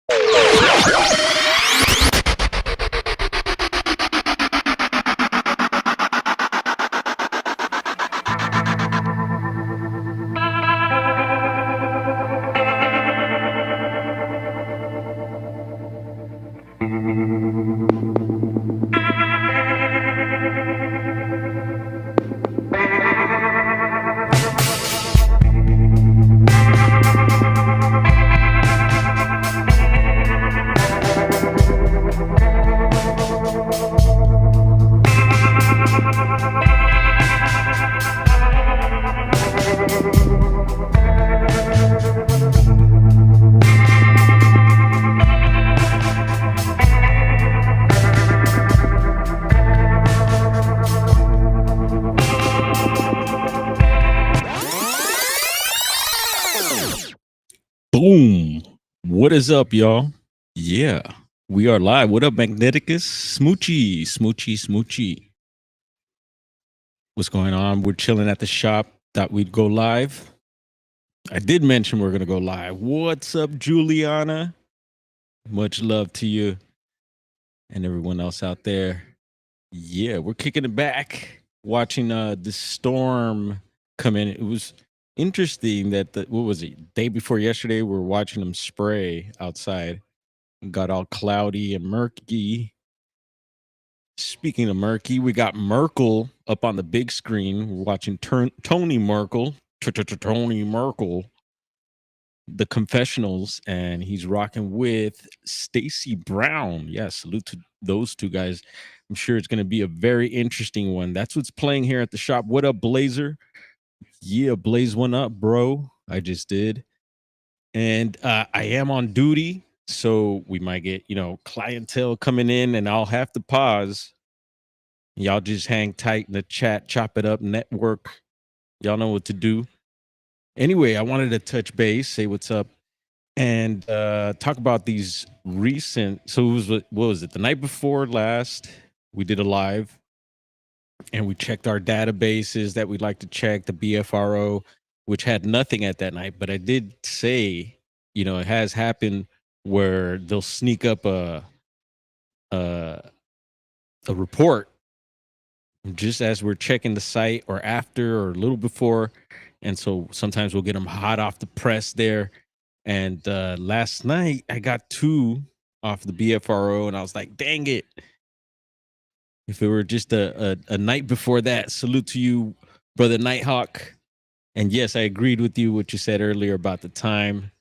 Boom. What is up, y'all? Yeah, we are live. What up, Magneticus? Smoochy, Smoochy, Smoochy. What's going on? We're chilling at the shop. Thought we'd go live. I did mention we're going to go live. What's up, Juliana? Much love to you and everyone else out there. Yeah, we're kicking it back. Watching the storm come in. It was interesting that what was it? Day before yesterday, we were watching them spray outside. It got all cloudy and murky. Speaking of murky, we got Merkel up on the big screen. We're watching Tony Merkel, Tony Merkel, the confessionals, and he's rocking with Stacy Brown. Yeah, salute to those two guys. I'm sure it's going to be a very interesting one. That's what's playing here at the shop. What up, Blazer? Yeah, blaze one up, bro. I just did. And I am on duty, so we might get, clientele coming in, and I'll have to pause. Y'all just hang tight in the chat, chop it up, network. Y'all know what to do. Anyway, I wanted to touch base, say what's up, and talk about these recent. So it was what was it? The night before last, we did a live, and we checked our databases that we'd like to check, the BFRO, which had nothing at that night. But I did say, it has happened where they'll sneak up a report just as we're checking the site or after or a little before. And so sometimes we'll get them hot off the press there. And last night I got 2 off the BFRO, and I was like, dang it. If it were just a night before that, salute to you, brother Nighthawk. And yes, I agreed with you what you said earlier about the time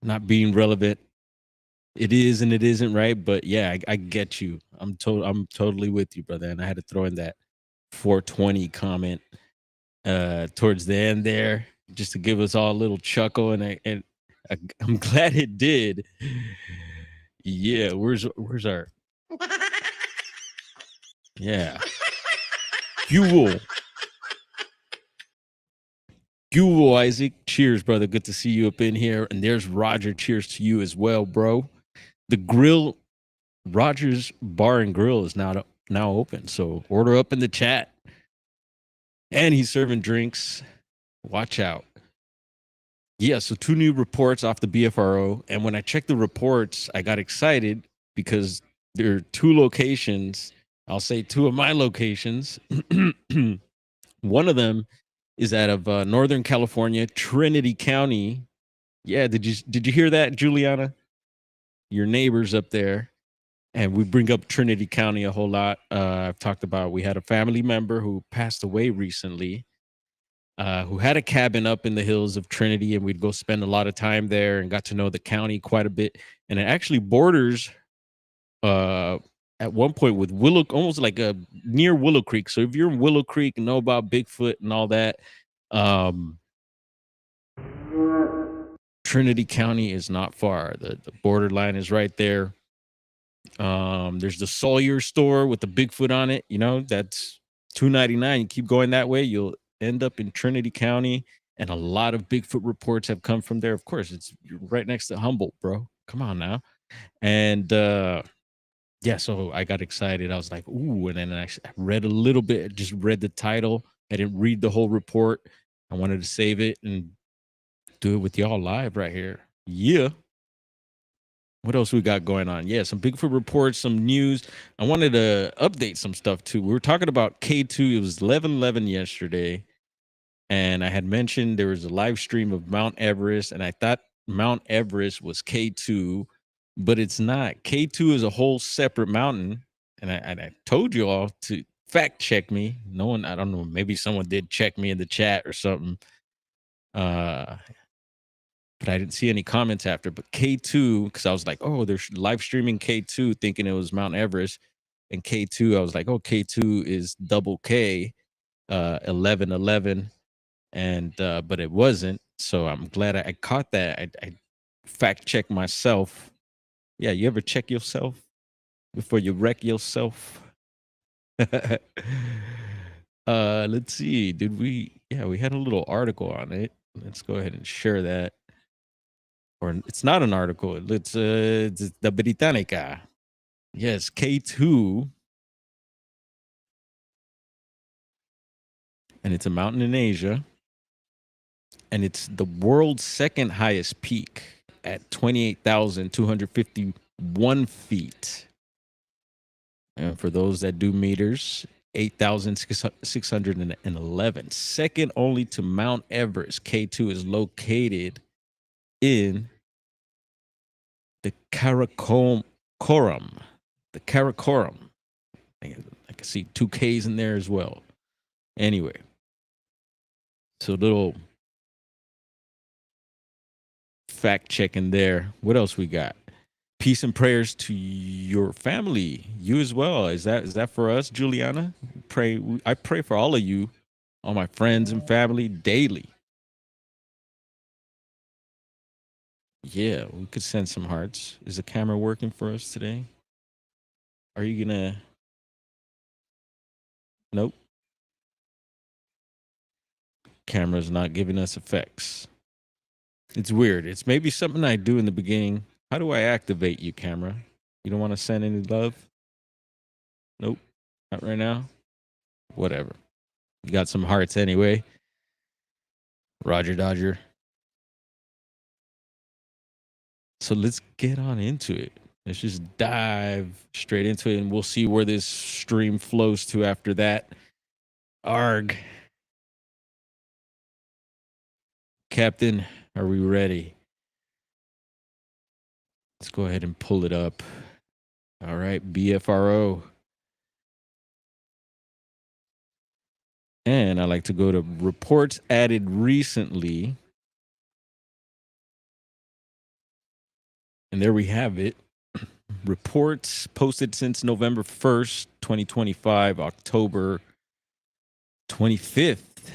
not being relevant. It is and it isn't, right? But yeah, I get you. I'm totally with you, brother. And I had to throw in that 420 comment towards the end there, just to give us all a little chuckle, and I'm glad it did. Yeah, where's our yeah Guel Isaac? Cheers, brother. Good to see you up in here. And there's Roger. Cheers to you as well, bro. The grill, Rogers Bar and Grill, is now open, so order up in the chat. And he's serving drinks. Watch out. Yeah, so 2 new reports off the BFRO. And when I checked the reports, I got excited because there are 2 locations. I'll say 2 of my locations. One of them is out of Northern California, Trinity County. Yeah, did you hear that, Juliana? Your neighbors up there. And we bring up Trinity County a whole lot. I've talked about, we had a family member who passed away recently, who had a cabin up in the hills of Trinity, and we'd go spend a lot of time there and got to know the county quite a bit. And it actually borders at one point with Willow, almost like near Willow Creek. So if you're in Willow Creek and know about Bigfoot and all that, Trinity County is not far. The borderline is right there. There's the Sawyer store with the Bigfoot on it. That's $2.99. You keep going that way, you'll end up in Trinity County, and a lot of Bigfoot reports have come from there. Of course, it's right next to Humboldt, bro. Come on now. And yeah, so I got excited. I was like, ooh, and then I read a little bit, just read the title. I didn't read the whole report. I wanted to save it and do it with y'all live right here. Yeah. What else we got going on? Yeah, some Bigfoot reports, some news. I wanted to update some stuff too. We were talking about K2. It was 11/11 yesterday, and I had mentioned there was a live stream of Mount Everest, and I thought Mount Everest was K2, but it's not. K2 is a whole separate mountain, and I told you all to fact check me. No one, I don't know, maybe someone did check me in the chat or something. Uh, but I didn't see any comments after. But K2, because I was like, oh, they're live streaming K2, thinking it was Mount Everest. And K2, I was like, oh, K2 is double K, 11/11, and but it wasn't. So I'm glad I caught that. I fact checked myself. Yeah, you ever check yourself before you wreck yourself? Let's see. Did we? Yeah, we had a little article on it. Let's go ahead and share that. Or it's not an article. It's the Britannica. Yes, K2, and it's a mountain in Asia, and it's the world's second highest peak at 28,251 feet. And for those that do meters, 8,611. Second only to Mount Everest. K2 is located in the Karakoram. The Karakoram. I can see two K's in there as well. Anyway, so little fact checking there. What else we got? Peace and prayers to your family, you as well. Is that for us, Juliana? I pray for all of you, all my friends and family daily. Yeah, we could send some hearts. Is the camera working for us today? Are you gonna? Nope. Camera's not giving us effects. It's weird. It's maybe something I do in the beginning. How do I activate you, camera? You don't want to send any love? Nope. Not right now. Whatever. You got some hearts anyway. Roger Dodger. So let's get on into it. Let's just dive straight into it, and we'll see where this stream flows to after that. Arg. Captain, are we ready? Let's go ahead and pull it up. All right, BFRO. And I like to go to reports added recently. And there we have it. Reports posted since November 1st, 2025, October 25th.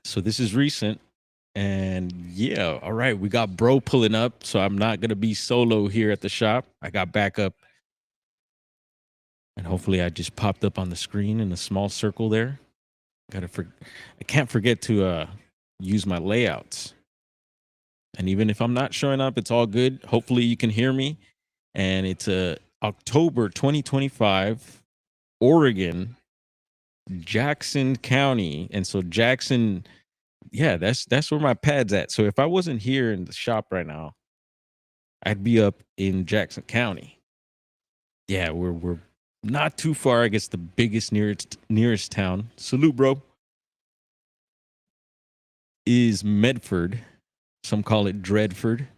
So this is recent. And yeah, all right, we got bro pulling up. So I'm not going to be solo here at the shop. I got backup. And hopefully I just popped up on the screen in a small circle there. I can't forget to use my layouts. And even if I'm not showing up, it's all good. Hopefully you can hear me. And it's October 2025, Oregon, Jackson County. And so Jackson, yeah, that's where my pad's at. So if I wasn't here in the shop right now, I'd be up in Jackson County. Yeah, we're not too far. I guess the biggest nearest town. Salute, bro. Is Medford. Some call it Dreadford.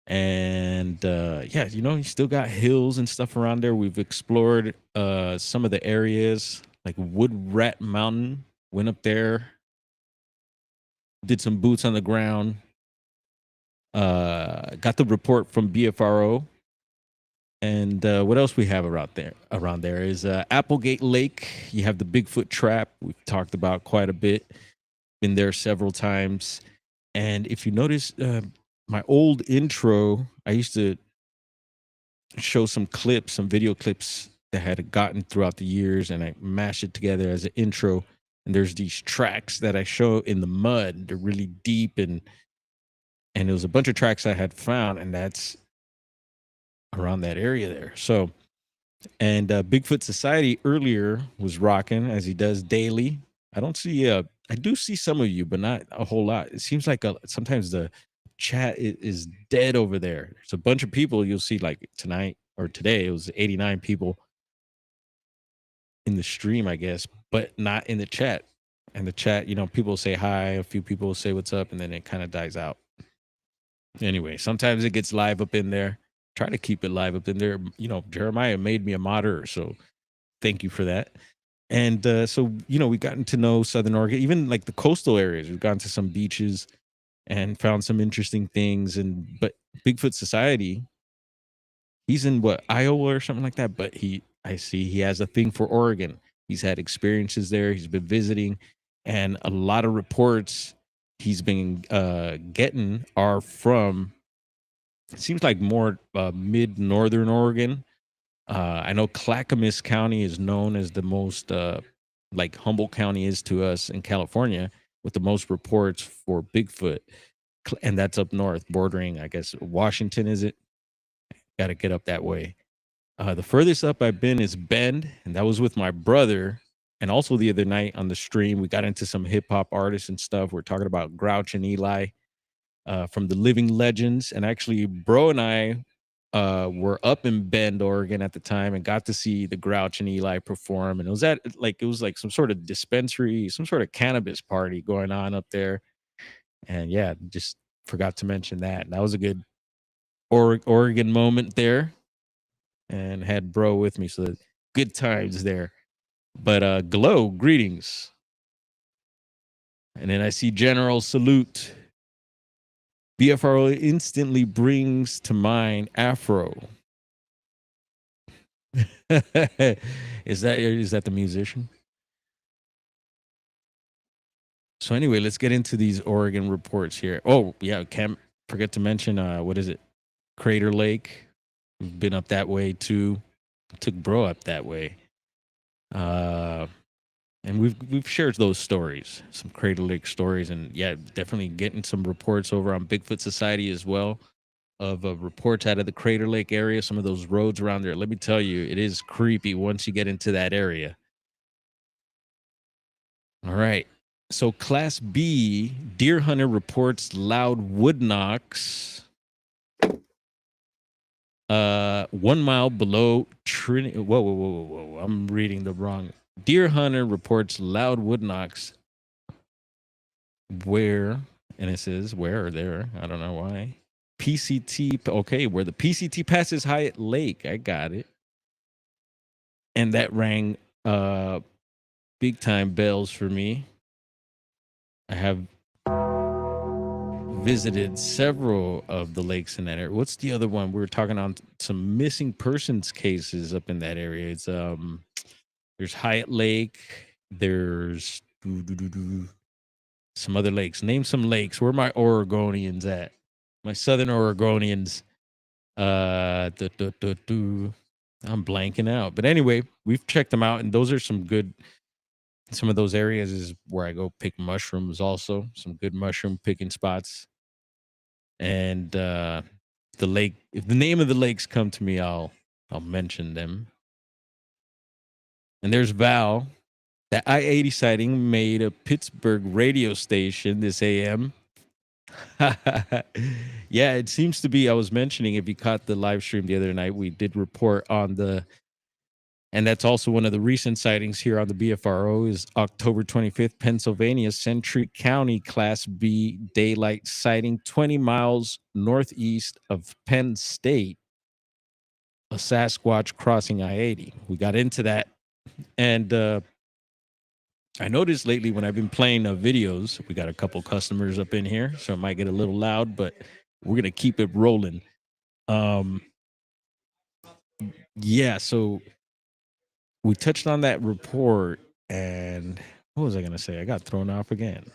And yeah, you still got hills and stuff around there. We've explored some of the areas like Wood Rat Mountain. Went up there, did some boots on the ground. Got the report from BFRO. And what else we have around there is Applegate Lake. You have the Bigfoot trap. We've talked about quite a bit. Been there several times. And if you notice, my old intro, I used to show some video clips that had gotten throughout the years, and I mashed it together as an intro. And there's these tracks that I show in the mud. They're really deep, and it was a bunch of tracks I had found, and that's around that area there. So, and Bigfoot Society earlier was rocking, as he does daily. I don't see I do see some of you, but not a whole lot. It seems like sometimes the chat is dead over there. There's a bunch of people you'll see like tonight or today. It was 89 people in the stream, I guess, but not in the chat. And the chat, people say hi, a few people say what's up, and then it kind of dies out. Anyway, sometimes it gets live up in there. Try to keep it live up in there. Jeremiah made me a moderator, so thank you for that. And so, we've gotten to know Southern Oregon, even like the coastal areas. We've gone to some beaches and found some interesting things. But Bigfoot Society, he's in what, Iowa or something like that. But I see he has a thing for Oregon. He's had experiences there. He's been visiting, and a lot of reports he's been getting are from, it seems like more mid northern Oregon. I know Clackamas County is known as the most, like Humboldt County is to us in California, with the most reports for Bigfoot. And that's up north, bordering, I guess, Washington, is it? Got to get up that way. The furthest up I've been is Bend, and that was with my brother. And also the other night on the stream, we got into some hip hop artists and stuff. We're talking about Grouch and Eli from the Living Legends. And actually, bro and I were up in Bend, Oregon at the time, and got to see the Grouch and Eli perform. And it was like some sort of dispensary, some sort of cannabis party going on up there. And yeah, just forgot to mention that. And that was a good Oregon moment there, and had bro with me, so good times there. But Glow, greetings. And then I see General Salute. BFRO instantly brings to mind Afro. Is that the musician? So anyway, let's get into these Oregon reports here. Oh yeah, can't forget to mention what is it? Crater Lake. We've been up that way too. Took bro up that way. And we've shared those stories, some Crater Lake stories, and yeah, definitely getting some reports over on Bigfoot Society as well, of reports out of the Crater Lake area, some of those roads around there. Let me tell you, it is creepy once you get into that area. All right. So Class B, deer hunter reports loud wood knocks 1 mile below Trinity. Whoa. I'm reading the wrong. Deer hunter reports loud wood knocks where, and it says where or there. I don't know why. PCT, okay, where the PCT passes Hyatt Lake. I got it. And that rang big time bells for me. I have visited several of the lakes in that area. What's the other one? We were talking on some missing persons cases up in that area. It's there's Hyatt Lake. There's some other lakes. Name some lakes. Where are my Oregonians at? My Southern Oregonians. I'm blanking out. But anyway, we've checked them out, and those are some good. Some of those areas is where I go pick mushrooms. Also, some good mushroom picking spots. And the lake. If the name of the lakes come to me, I'll mention them. And there's Val. That I-80 sighting made a Pittsburgh radio station this AM. Yeah, it seems to be. I was mentioning, if you caught the live stream the other night, we did report on and that's also one of the recent sightings here on the BFRO, is October 25th, Pennsylvania, Century County Class B daylight sighting 20 miles northeast of Penn State, a Sasquatch crossing I-80. We got into that. And I noticed lately when I've been playing videos, we got a couple customers up in here, so it might get a little loud, but we're going to keep it rolling. Yeah, so we touched on that report, and what was I going to say? I got thrown off again.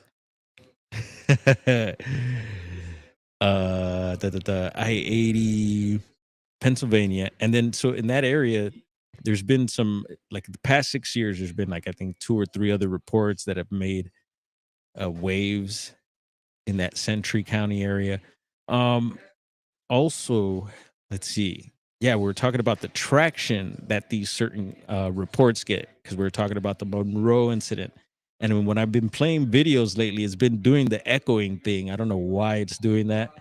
The I-80 Pennsylvania. And then, so in that area, there's been some, like the past 6 years, there's been like, I think 2 or 3 other reports that have made waves in that Century County area. Also, let's see. Yeah, we're talking about the traction that these certain reports get, because we're talking about the Monroe incident. And when I've been playing videos lately, it's been doing the echoing thing. I don't know why it's doing that.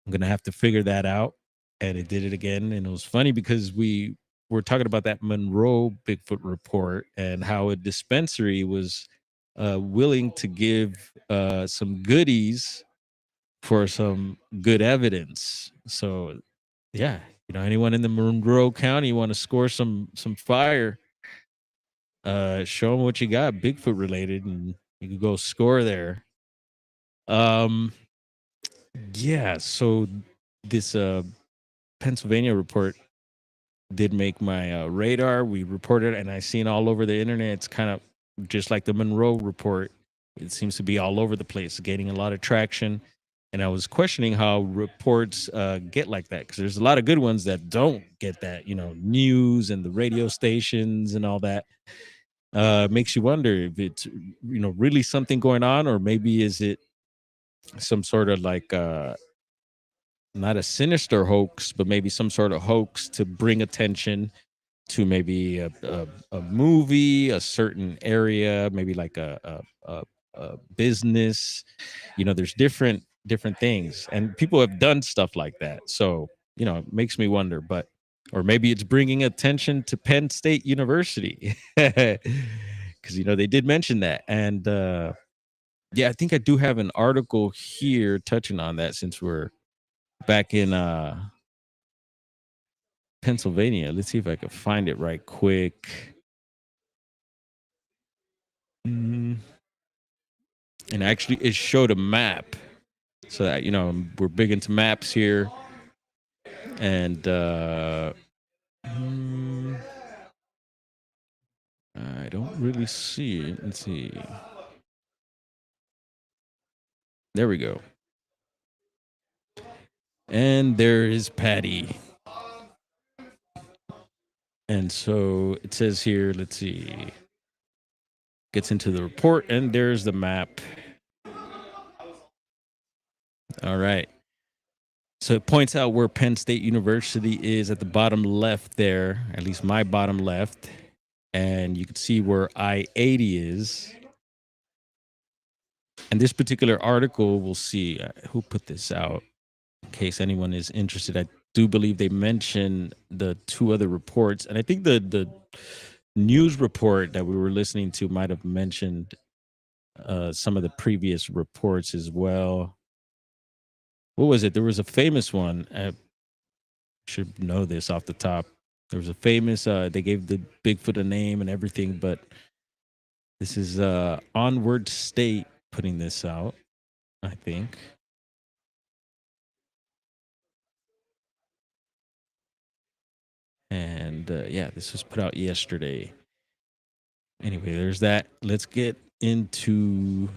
I'm gonna have to figure that out. And it did it again. And it was funny because we were talking about that Monroe Bigfoot report and how a dispensary was willing to give some goodies for some good evidence. So yeah, anyone in the Monroe County want to score some fire, show them what you got Bigfoot related, and you can go score there. Um, yeah, so this Pennsylvania report did make my radar. We reported, and I seen all over the internet. It's kind of just like the Monroe report. It seems to be all over the place, gaining a lot of traction. And I was questioning how reports get like that, because there's a lot of good ones that don't get that. News and the radio stations and all that. Makes you wonder if it's really something going on, or maybe is it some sort of like not a sinister hoax, but maybe some sort of hoax to bring attention to maybe a movie, a certain area, maybe like a business. There's different things, and people have done stuff like that. So it makes me wonder, but or maybe it's bringing attention to Penn State University, because they did mention that. And yeah, I think I do have an article here touching on that, since we're back in Pennsylvania. Let's see if I can find it right quick. Mm, and actually, it showed a map, so that we're big into maps here. And mm, I don't really see it. Let's see. There we go. And there is Patty. And so it says here, let's see, gets into the report, and there's the map. All right. So it points out where Penn State University is at the bottom left there, at least my bottom left. And you can see where I-80 is. And this particular article, we'll see who put this out, in case anyone is interested. I do believe they mentioned the two other reports. And I think the news report that we were listening to might have mentioned some of the previous reports as well. What was it? There was a famous one. I should know this off the top. There was a famous, they gave the Bigfoot a name and everything, but this is Onward State putting this out, I think. And yeah, this was put out yesterday. Anyway, there's that. Let's get into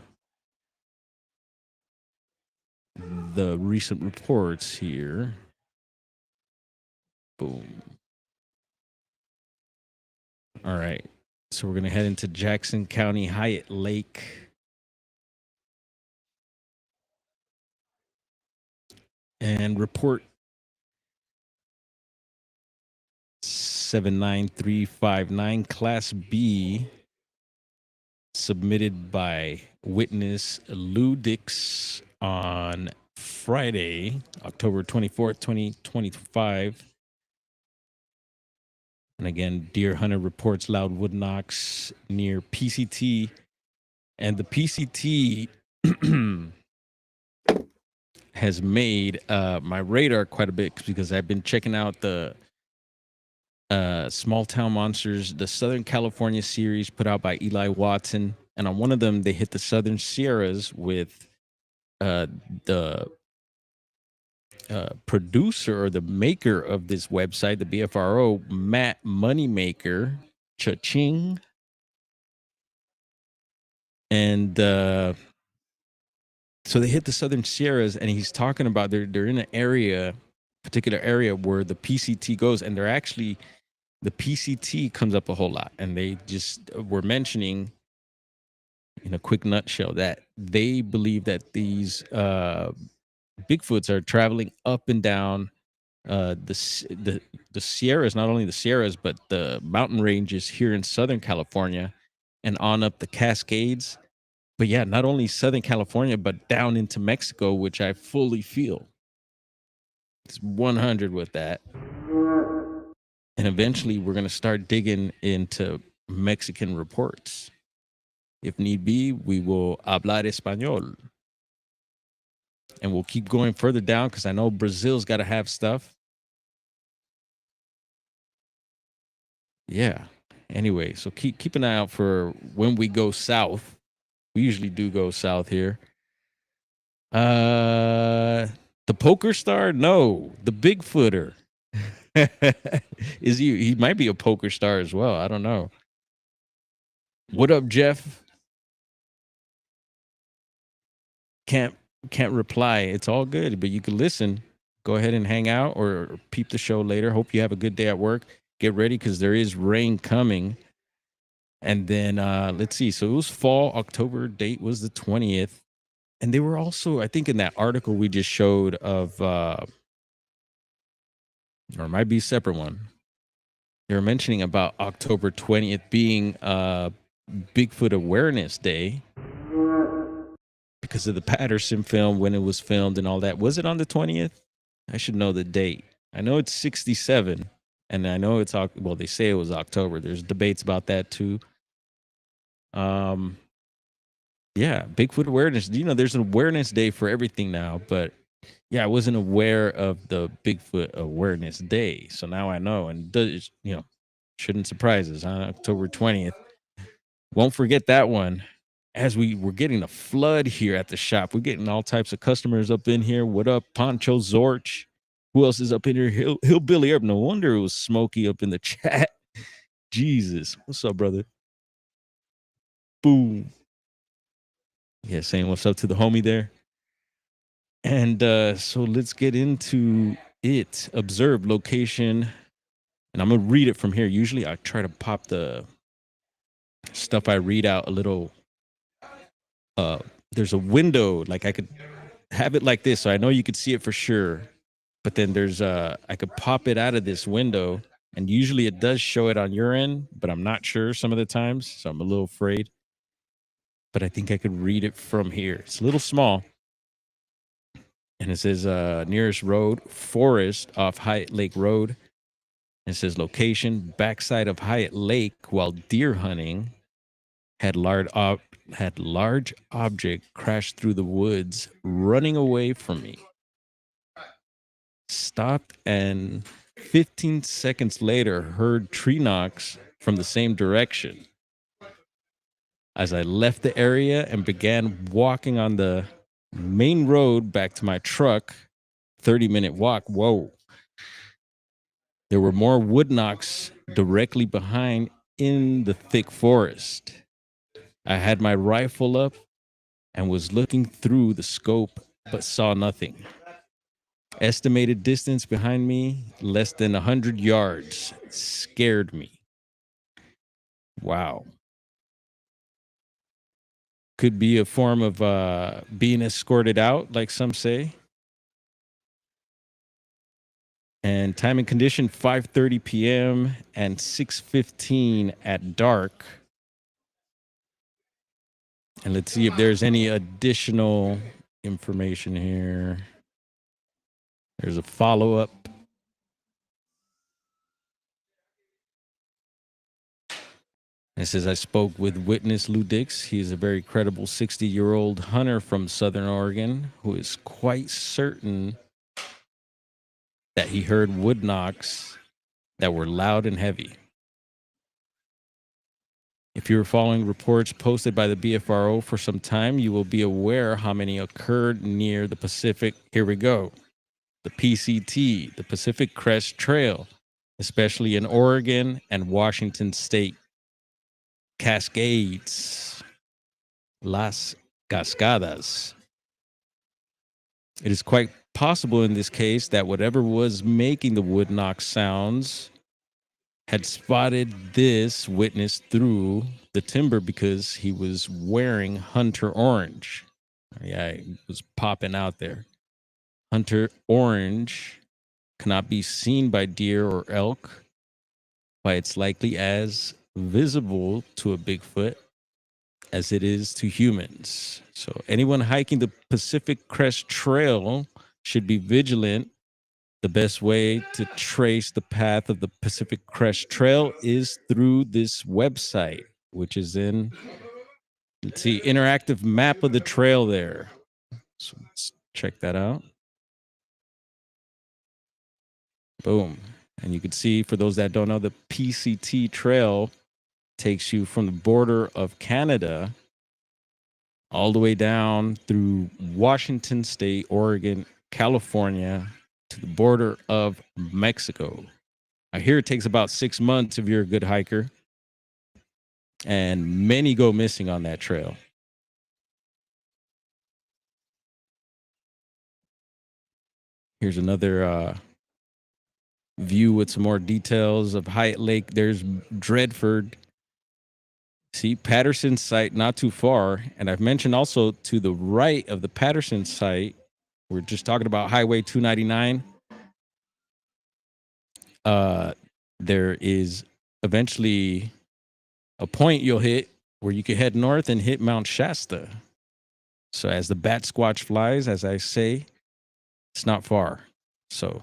the recent reports here. Boom. All right. So we're going to head into Jackson County, Hyatt Lake. And report 79359, Class B, submitted by witness Lou Dix on Friday, October 24th, 2025. And again, deer hunter reports loud wood knocks near PCT. And the PCT has made my radar quite a bit, because I've been checking out the Small Town Monsters, the Southern California series put out by Eli Watson. And on one of them, they hit the Southern Sierras with the producer or the maker of this website, the BFRO, Matt Moneymaker, Cha-ching. And so they hit the Southern Sierras, and he's talking about they're in an particular area where the PCT goes, and they're actually, the PCT comes up a whole lot, and they just were mentioning, in a quick nutshell, that they believe that these Bigfoots are traveling up and down the Sierras, not only the Sierras, but the mountain ranges here in Southern California, and on up the Cascades. But yeah, not only Southern California, but down into Mexico, which I fully feel. It's 100 with that. And eventually we're going to start digging into Mexican reports. If need be, we will hablar español. And we'll keep going further down because I know Brazil's got to have stuff. Yeah. Anyway, so keep an eye out for when we go south. We usually do go south here. The poker star? No, the Bigfooter. Is he might be a poker star as well. I don't know. What up, Jeff? Can't can't reply. It's all good, but you can listen. Go ahead and hang out or peep the show later. Hope you have a good day at work. Get ready because there is rain coming. And then let's see. So it was fall. October date was the 20th. And they were also, I think, in that article we just showed of or it might be a separate one. They were mentioning about October 20th being Bigfoot Awareness Day because of the Patterson film when it was filmed and all that. Was it on the 20th? I should know the date. I know it's 67, and I know it's well. They say it was October. There's debates about that too. Yeah, Bigfoot awareness. You know, there's an awareness day for everything now, but yeah, I wasn't aware of the Bigfoot Awareness Day, so now I know, and does shouldn't surprise us. On October 20th, won't forget that one. As we were getting a flood here at the shop, we're getting all types of customers up in here. What up, Poncho Zorch? Who else is up in here? Hillbilly Herb. No wonder it was smoky up in the chat. Jesus, what's up, brother? Boom. Yeah, saying what's up to the homie there. And so let's get into it. Observe location. And I'm going to read it from here. Usually I try to pop the stuff I read out a little. There's a window, like I could have it like this. So I know you could see it for sure. But then there's I could pop it out of this window. And usually it does show it on your end, but I'm not sure some of the times. So I'm a little afraid. But I think I could read it from here. It's a little small. And it says nearest road, forest off Hyatt Lake Road. It says location, backside of Hyatt Lake while deer hunting. Had large object crashed through the woods, running away from me. Stopped and 15 seconds later heard tree knocks from the same direction. As I left the area and began walking on the main road back to my truck, 30-minute walk. Whoa. There were more wood knocks directly behind in the thick forest. I had my rifle up and was looking through the scope, but saw nothing. Estimated distance behind me, less than 100 yards. Scared me. Wow. Could be a form of being escorted out, like some say. And time and condition 5:30 p.m. and 6:15 at dark. And let's see if there's any additional information here. There's a follow-up. It says, I spoke with witness Lou Dix. He is a very credible 60-year-old hunter from Southern Oregon who is quite certain that he heard wood knocks that were loud and heavy. If you were following reports posted by the BFRO for some time, you will be aware how many occurred near the Pacific. Here we go. The PCT, the Pacific Crest Trail, especially in Oregon and Washington State. Cascades, Las Cascadas. It is quite possible in this case that whatever was making the wood knock sounds had spotted this witness through the timber because he was wearing hunter orange. Yeah, it was popping out there. Hunter orange cannot be seen by deer or elk, but it's likely as visible to a Bigfoot as it is to humans. So anyone hiking the Pacific Crest Trail should be vigilant The best way to trace the path of the Pacific Crest Trail is through this website, which is in, let's see, interactive map of the trail there. So let's check that out. Boom. And you can see, for those that don't know, the PCT Trail takes you from the border of Canada all the way down through Washington State, Oregon, California, to the border of Mexico. I hear it takes about 6 months if you're a good hiker, and many go missing on that trail. Here's another view with some more details of Hyatt Lake. There's Dreadford. See, Patterson site not too far. And I've mentioned also to the right of the Patterson site, we're just talking about Highway 299. There is eventually a point you'll hit where you can head north and hit Mount Shasta. So as the bat squatch flies, as I say, it's not far. So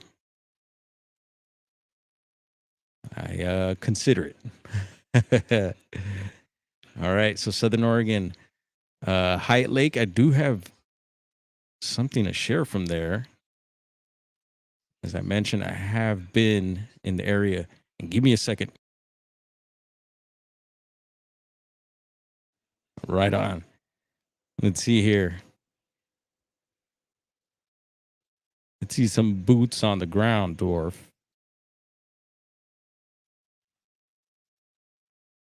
I consider it. All right. So Southern Oregon, Hyatt Lake, I do have something to share from there. As I mentioned, I have been in the area. And give me a second. Right on. Let's see here. Let's see some boots on the ground, dwarf.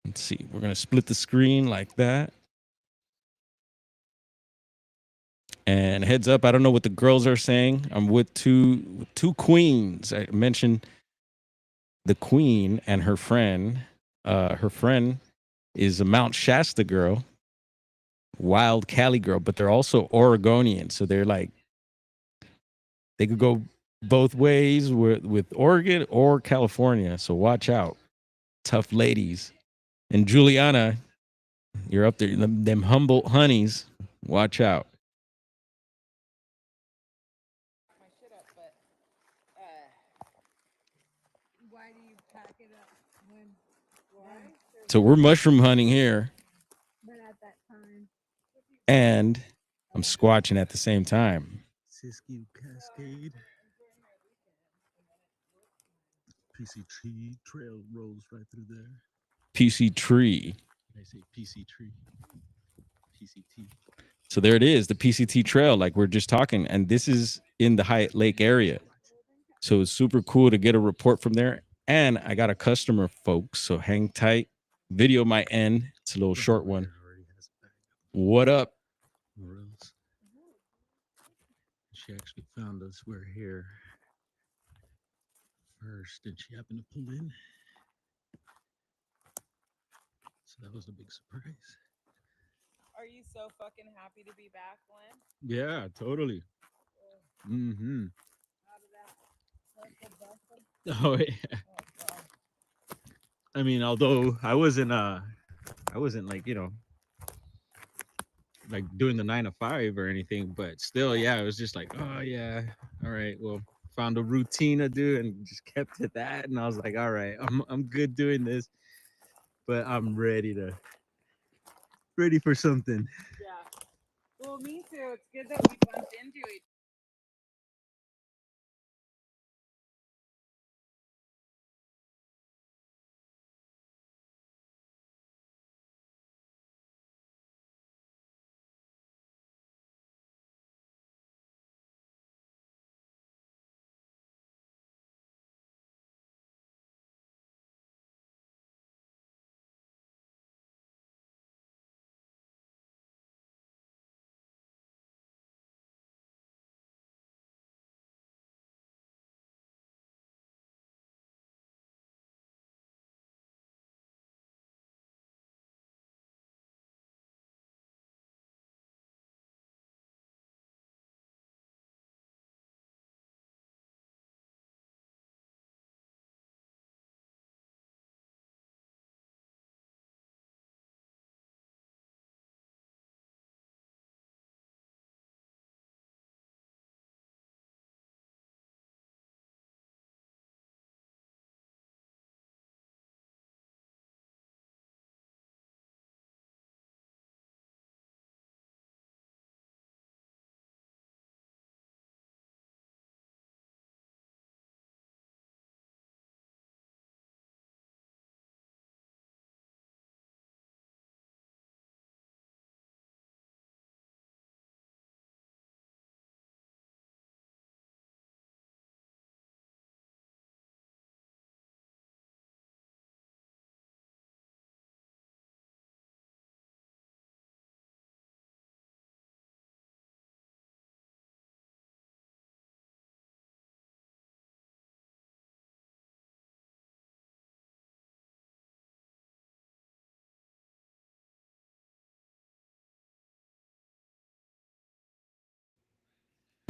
Let's see. We're going to split the screen like that. And heads up, I don't know what the girls are saying. I'm with two queens. I mentioned the queen and her friend. Her friend is a Mount Shasta girl, wild Cali girl, but they're also Oregonian. So they're like, they could go both ways with Oregon or California. So watch out. Tough ladies. And Juliana, you're up there. Them humble honeys. Watch out. So we're mushroom hunting here. And I'm squatching at the same time. Siskiyou Cascade. PCT trail rolls right through there. PC tree. I say PC tree. PCT. So there it is, the PCT trail, like we're just talking. And this is in the Hyatt Lake area. So it's super cool to get a report from there. And I got a customer, folks. So hang tight. Video might end. It's a little short one. What up? She actually found us. We're here first, and she happened to pull in. So that was a big surprise. Are you so fucking happy to be back, Lynn? Yeah, totally. Mm-hmm. Oh yeah. I mean, although I wasn't like, like doing the 9 to 5 or anything, but still, yeah, it was just like, oh yeah, all right, well, found a routine to do and just kept to that, and I was like, all right, I'm good doing this, but I'm ready for something. Yeah. Well, me too. It's good that we bumped into each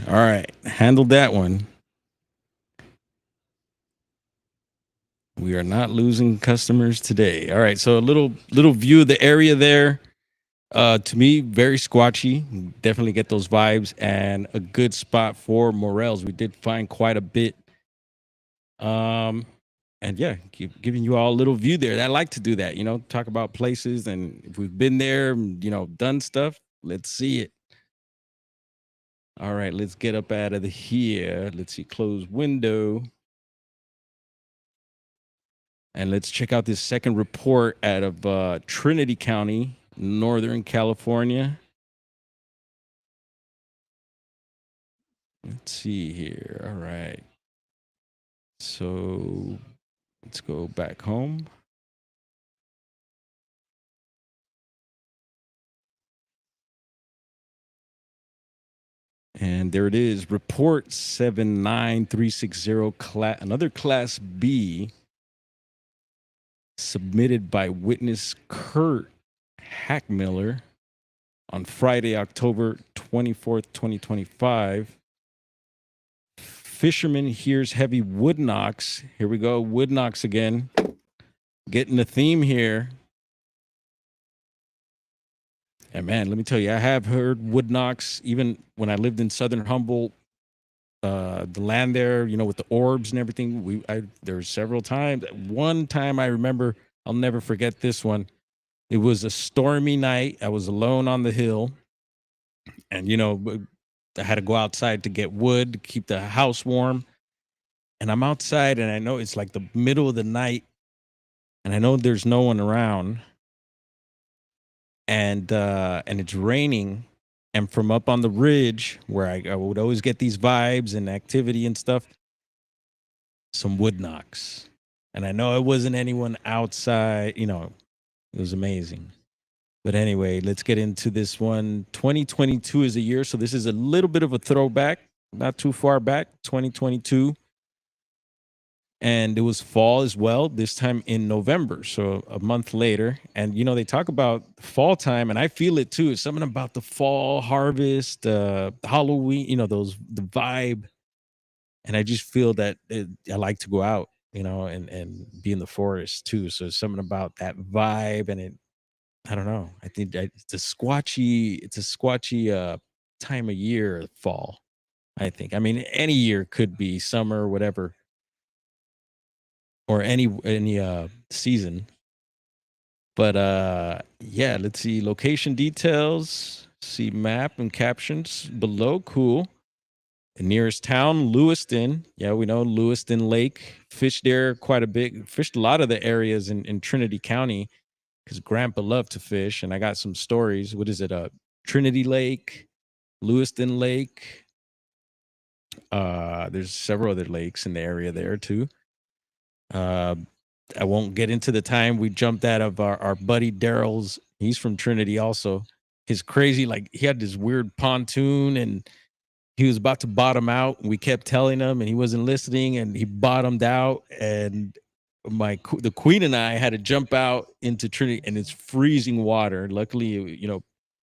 All right, handled that one. We are not losing customers today. All right, so a little view of the area there. To me, very squatchy. Definitely get those vibes, and a good spot for morels. We did find quite a bit. And yeah, keep giving you all a little view there. I like to do that, talk about places, and if we've been there, done stuff, let's see it. All right, let's get up out of here. Let's see, close window. And let's check out this second report out of Trinity County, Northern California. Let's see here. All right. So let's go back home. And there it is. Report 79360, another Class B, submitted by witness Kurt Hackmiller on Friday, October 24th, 2025. Fisherman hears heavy wood knocks. Here we go. Wood knocks again. Getting the theme here. And man, let me tell you, I have heard wood knocks even when I lived in Southern Humboldt. The land there, with the orbs and everything. There were several times. One time I remember, I'll never forget this one. It was a stormy night. I was alone on the hill, and I had to go outside to get wood to keep the house warm. And I'm outside, and I know it's like the middle of the night, and I know there's no one around, and it's raining. And from up on the ridge where I would always get these vibes and activity and stuff, some wood knocks. And I know it wasn't anyone outside, it was amazing. But anyway, let's get into this one. 2022 is a year, so this is a little bit of a throwback, not too far back, 2022. And it was fall as well, this time in November, so a month later. And they talk about fall time, and I feel it too. It's something about the fall harvest, Halloween, the vibe. And I just feel that I like to go out, and be in the forest too. So something about that vibe, and I don't know. I think it's a squatchy time of year, fall. I think. I mean, any year could be summer, whatever, or any season. But yeah, let's see location details. See map and captions below. Cool. The nearest town, Lewiston. Yeah, we know Lewiston Lake. Fished there quite a bit. Fished a lot of the areas in Trinity County because Grandpa loved to fish. And I got some stories. What is it? Trinity Lake, Lewiston Lake. There's several other lakes in the area there too. I won't get into the time we jumped out of our buddy Daryl's. He's from Trinity also. His crazy, like he had this weird pontoon and he was about to bottom out. And we kept telling him and he wasn't listening and he bottomed out. And the queen and I had to jump out into Trinity and it's freezing water. Luckily,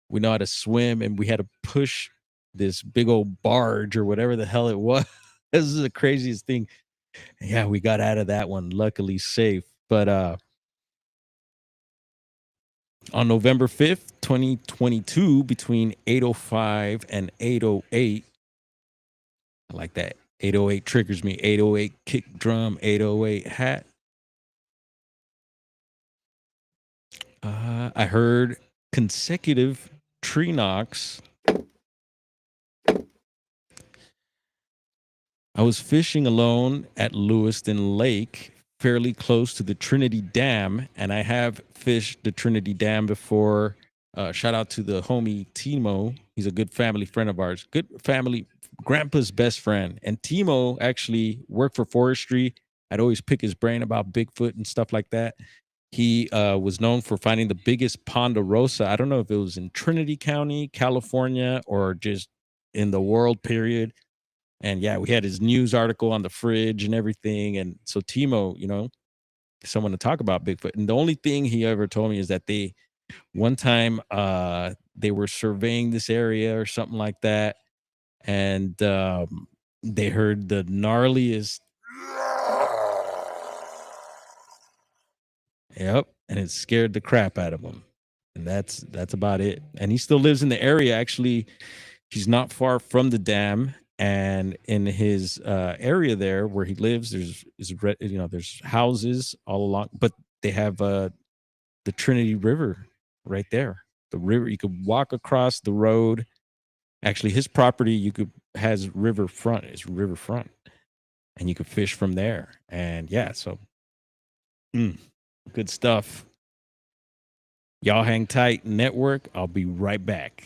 we know how to swim and we had to push this big old barge or whatever the hell it was. This is the craziest thing. Yeah, we got out of that one, luckily safe. But on November 5th, 2022, between 8:05 and 8:08, I like that. 8:08 triggers me. 8:08 kick drum, 8:08 hat. I heard consecutive tree knocks. I was fishing alone at Lewiston Lake, fairly close to the Trinity Dam, and I have fished the Trinity Dam before. Shout out to the homie Timo. He's a good family friend of ours. Good family, grandpa's best friend. And Timo actually worked for forestry. I'd always pick his brain about Bigfoot and stuff like that. He was known for finding the biggest ponderosa. I don't know if it was in Trinity County, California, or just in the world, period. And yeah, we had his news article on the fridge and everything. And so Timo, someone to talk about Bigfoot. And the only thing he ever told me is that one time they were surveying this area or something like that. and they heard the gnarliest. Yep, and it scared the crap out of him. And that's about it. And he still lives in the area. Actually, he's not far from the dam. And in his area there where he lives, there's houses all along, but they have the Trinity River right there. The river, you could walk across the road. Actually, his property has riverfront. It's riverfront, and you could fish from there. And yeah, so good stuff. Y'all hang tight, network. I'll be right back.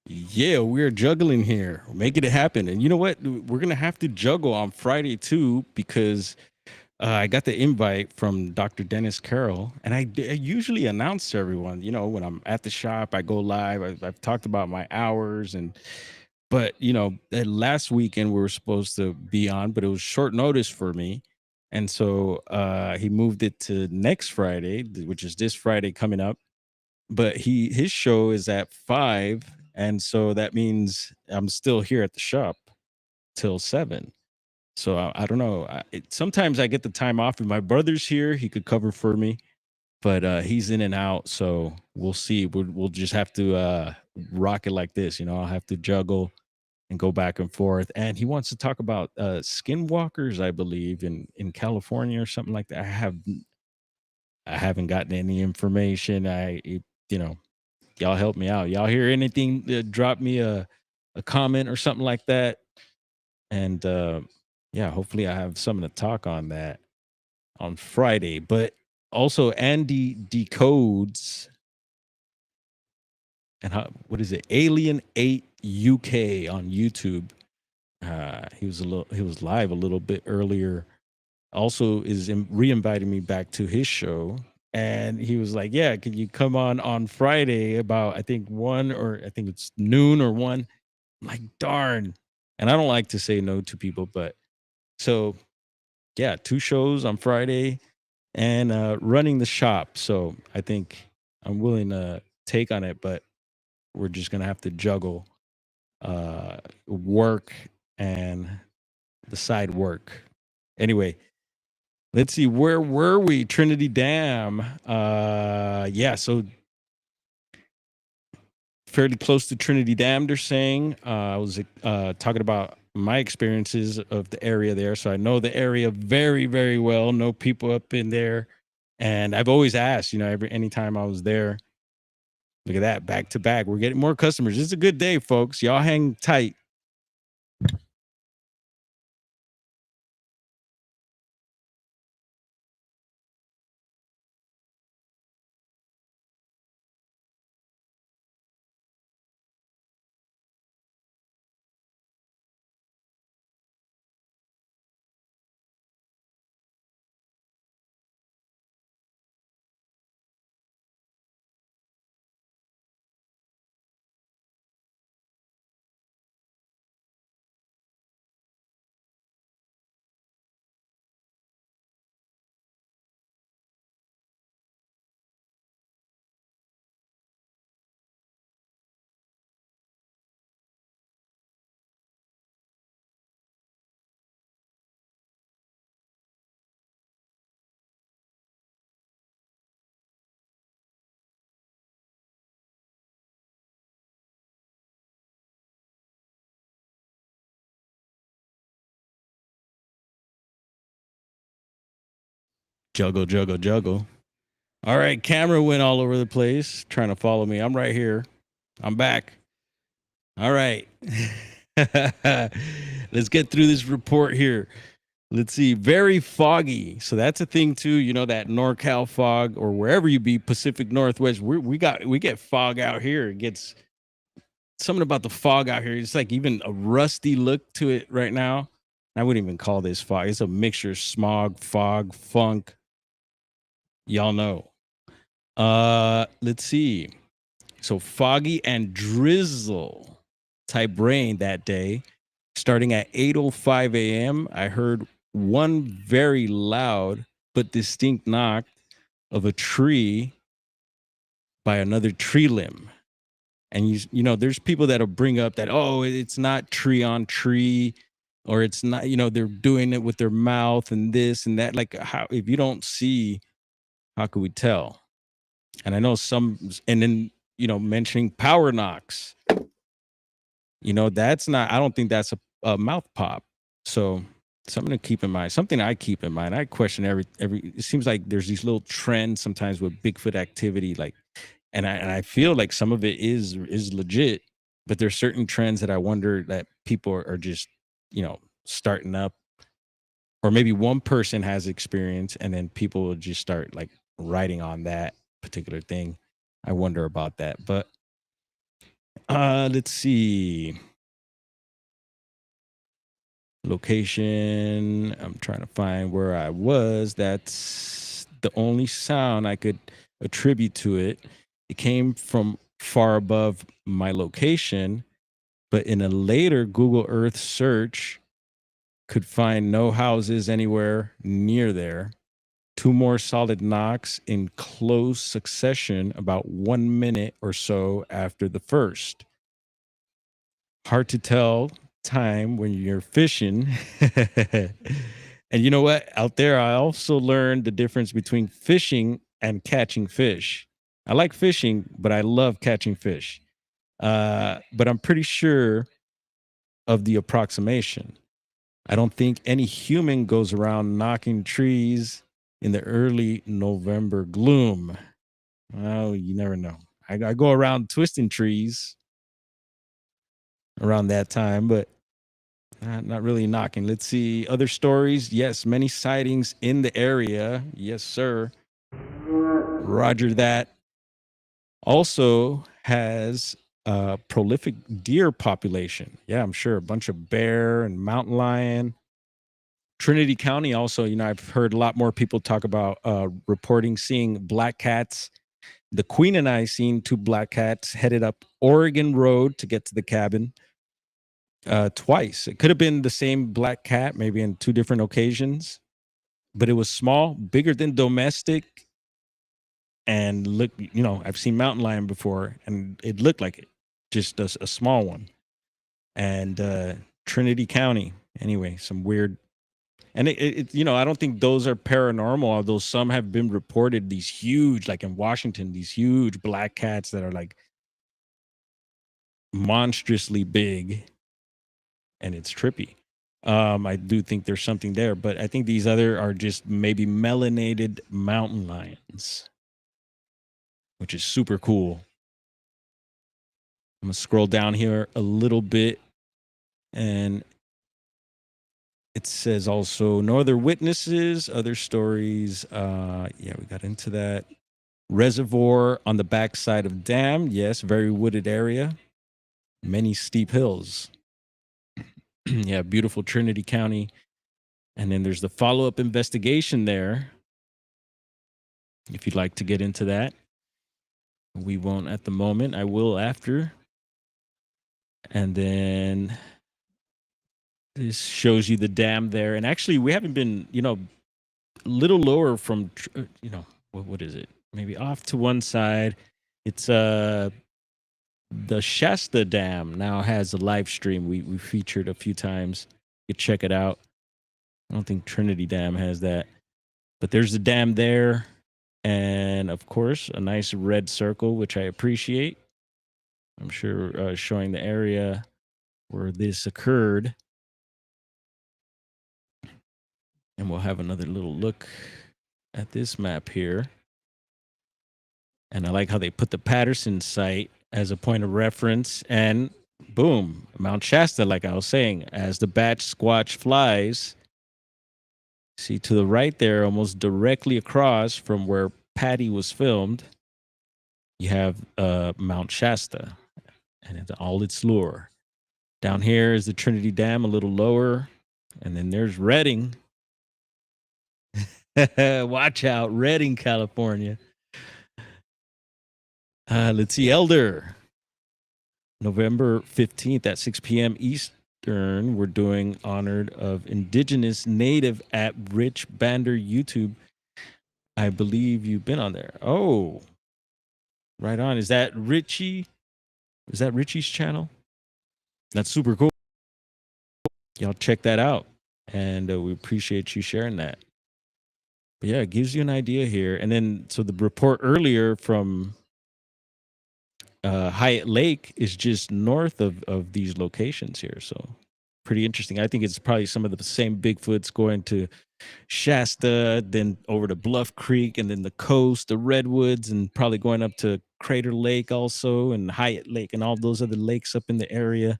Yeah, we're juggling here, making it happen. And you know what? We're gonna have to juggle on Friday too, because I got the invite from Dr. Dennis Carroll, and I usually announce to everyone. When I'm at the shop, I go live. I've talked about my hours, but last weekend we were supposed to be on, but it was short notice for me, and so he moved it to next Friday, which is this Friday coming up. But his show is at 5, and so that means I'm still here at the shop till 7. So I don't know. Sometimes I get the time off. If my brother's here, he could cover for me, but he's in and out. So we'll see. We'll just have to rock it like this. I'll have to juggle and go back and forth. And he wants to talk about skinwalkers, I believe, in California or something like that. I haven't gotten any information. Y'all help me out. Y'all hear anything? Drop me a comment or something like that. And yeah, hopefully I have something to talk on that on Friday. But also Andy Decodes and what is it? Alien 8 UK on YouTube. He was live a little bit earlier. Also is re-inviting me back to his show. And he was like, yeah, can you come on Friday about, I think 1, or I think it's noon or 1. I'm like, darn. And I don't like to say no to people, but so yeah, 2 shows on Friday and running the shop. So I think I'm willing to take on it, but we're just gonna have to juggle work and the side work. Anyway, let's see, where were we? Trinity Dam. Yeah, so fairly close to Trinity Dam, they're saying. I was talking about my experiences of the area there. So I know the area very, very well, know people up in there. And I've always asked, anytime I was there. Look at that, back to back. We're getting more customers. It's a good day, folks. Y'all hang tight. Juggle, juggle, juggle. All right, camera went all over the place trying to follow me. I'm right here. I'm back. All right. Let's get through this report here. Let's see. Very foggy. So that's a thing too. You know, that NorCal fog or wherever you be, Pacific Northwest. We get fog out here. It gets something about the fog out here. It's like even a rusty look to it right now. I wouldn't even call this fog. It's a mixture of smog, fog, funk. Y'all know. Let's see. So foggy and drizzle type rain that day. Starting at 8:05 a.m., I heard one very loud but distinct knock of a tree by another tree limb. And you know, there's people that'll bring up that, oh, it's not tree on tree, or it's not, you know, they're doing it with their mouth and this and that. Like, how, if you don't see, how could we tell? And I know some, and then, you know, mentioning power knocks, you know, that's not, I don't think that's a mouth pop. So something to keep in mind, something I keep in mind. I question every, it seems like there's these little trends sometimes with Bigfoot activity, like, and I feel like some of it is legit, but there's certain trends that I wonder that people are just, you know, starting up, or maybe one person has experience and then people will just start like writing on that particular thing. I wonder about that. But let's see. Location. I'm trying to find where I was. That's the only sound I could attribute to it. It came from far above my location, but in a later Google Earth search, could find no houses anywhere near there. Two more solid knocks in close succession, about 1 minute or so after the first. Hard to tell time when you're fishing. And you know what? Out there, I also learned the difference between fishing and catching fish. I like fishing, but I love catching fish. But I'm pretty sure of the approximation. I don't think any human goes around knocking trees in the early November gloom. Well, you never know. I go around twisting trees around that time, but not really knocking. Let's see other stories. Yes, many sightings in the area. Yes, sir. Roger that. Also has a prolific deer population. Yeah, I'm sure a bunch of bear and mountain lion. Trinity County also, you know, I've heard a lot more people talk about reporting seeing black cats. The Queen and I seen two black cats headed up Oregon Road to get to the cabin twice. It could have been the same black cat, maybe in two different occasions, but it was small, bigger than domestic. And look, you know, I've seen mountain lion before and it looked like it, just a small one. And Trinity County, anyway, some weird. And you know, I don't think those are paranormal, although some have been reported, these huge, like in Washington, these huge black cats that are like monstrously big, and it's trippy. I do think there's something there, but I think these other are just maybe melanated mountain lions, which is super cool. I'm gonna scroll down here a little bit, and it says also no other witnesses, other stories. Yeah, we got into that. Reservoir on the backside of dam. Yes, very wooded area. Many steep hills. Yeah, beautiful Trinity County. And then there's the follow-up investigation there. If you'd like to get into that. We won't at the moment. I will after. And then this shows you the dam there. And actually, we haven't been, you know, a little lower from, you know, what is it? Maybe off to one side. It's the Shasta Dam now has a live stream we featured a few times. You can check it out. I don't think Trinity Dam has that, but there's the dam there, and of course a nice red circle, which I appreciate. I'm sure showing the area where this occurred, and we'll have another little look at this map here. And I like how they put the Patterson site as a point of reference. And boom, Mount Shasta, like I was saying, as the batch squatch flies. See to the right there, almost directly across from where Patty was filmed, you have Mount Shasta and it's all its lure. Down here is the Trinity Dam a little lower. And then there's Redding. Watch out, Redding, California. Let's see, Elder. November 15th at 6 p.m. Eastern, we're doing Honored of Indigenous Native at Rich Bander YouTube. I believe you've been on there. Oh, right on. Is that Richie? Is that Richie's channel? That's super cool. Y'all check that out. And we appreciate you sharing that. But yeah, it gives you an idea here. And then, so the report earlier from Hyatt Lake is just north of these locations here. So pretty interesting. I think it's probably some of the same Bigfoots going to Shasta, then over to Bluff Creek, and then the coast, the Redwoods, and probably going up to Crater Lake also, and Hyatt Lake, and all those other lakes up in the area.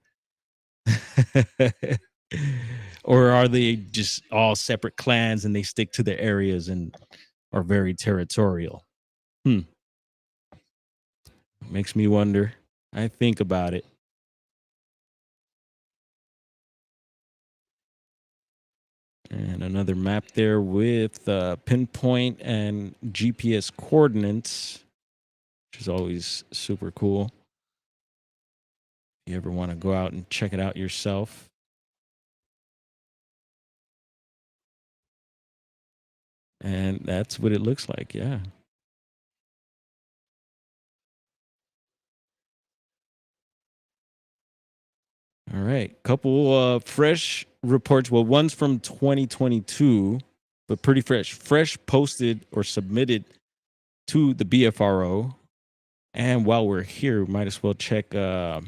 Or are they just all separate clans and they stick to their areas and are very territorial? Makes me wonder. I think about it. And another map there with pinpoint and GPS coordinates, which is always super cool. If you ever want to go out and check it out yourself. And that's what it looks like, yeah. All right, couple fresh reports. Well, one's from 2022, but pretty fresh. Fresh posted or submitted to the BFRO. And while we're here, we might as well check a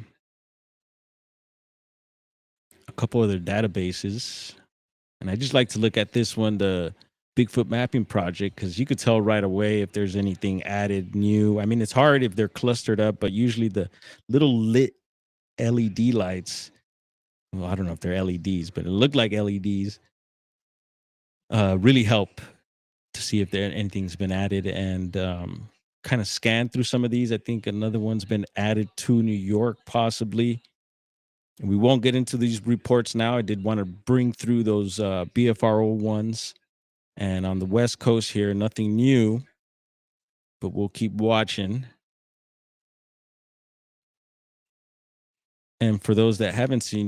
couple other databases. And I just like to look at this one, the Bigfoot Mapping Project, because you could tell right away if there's anything added new. I mean, it's hard if they're clustered up, but usually the little lit LED lights, well, I don't know if they're LEDs, but it looked like LEDs, really help to see if there anything's been added, and kind of scan through some of these. I think another one's been added to New York, possibly. And we won't get into these reports now. I did want to bring through those BFRO ones. And on the West Coast here, nothing new, but we'll keep watching. And for those that haven't seen,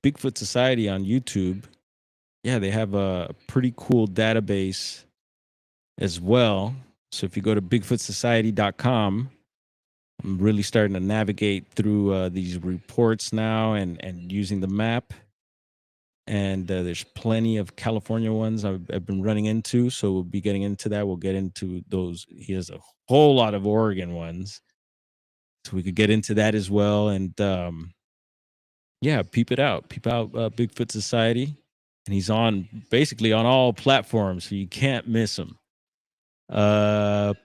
Bigfoot Society on YouTube, yeah, they have a pretty cool database as well. So if you go to bigfootsociety.com, I'm really starting to navigate through these reports now and using the map. And there's plenty of California ones I've been running into. So we'll be getting into that. We'll get into those. He has a whole lot of Oregon ones. So we could get into that as well. And yeah, peep it out. Peep out Bigfoot Society. And he's on basically on all platforms. So you can't miss him. Another